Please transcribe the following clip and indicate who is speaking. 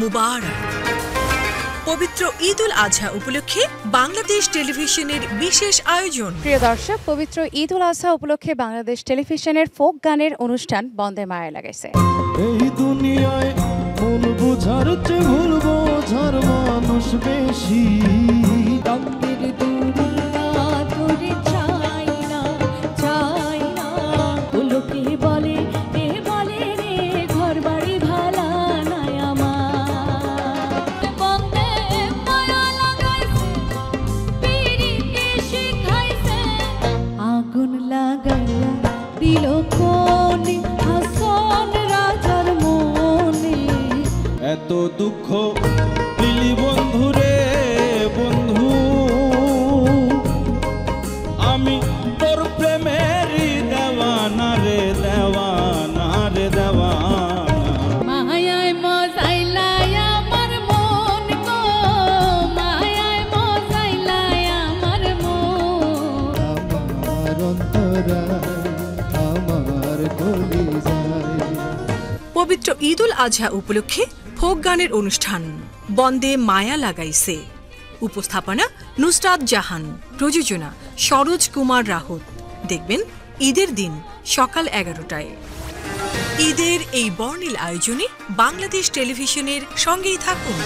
Speaker 1: মুবারক। পবিত্র ঈদ উল আজহা উপলক্ষে বাংলাদেশ টেলিভিশনের বিশেষ আয়োজন।
Speaker 2: প্রিয় দর্শক, পবিত্র ঈদ উল আজহা উপলক্ষে বাংলাদেশ টেলিভিশনের ফোক গানের অনুষ্ঠান বন্দে মায়া লাগাইছে।
Speaker 3: এই দুনিয়ায় মন বুঝার চেয়ে ভুল বোঝার মানুষ বেশি। এত দুঃখ দিলি বন্ধু রে বন্ধু, আমি তোর প্রেমের দেওয়ানা রে দেওয়ানা রে দেওয়ানা।
Speaker 4: মায়ায় মজাইলাই আমার মন গো, মায়ায় মজাইলাই আমার মন।
Speaker 3: আমার অন্তরায় আমার কলিজায়।
Speaker 1: পবিত্র ঈদ উল আজহা উপলক্ষে ফোক গানের অনুষ্ঠান বন্দে মায়া লাগাইছে। উপস্থাপনা নুসরাত জাহান, প্রযোজনা সরোজ কুমার রাহুত। দেখবেন ঈদের দিন সকাল 11টায়। ঈদের এই বর্ণিল আয়োজনে বাংলাদেশ টেলিভিশনের সঙ্গেই থাকুন।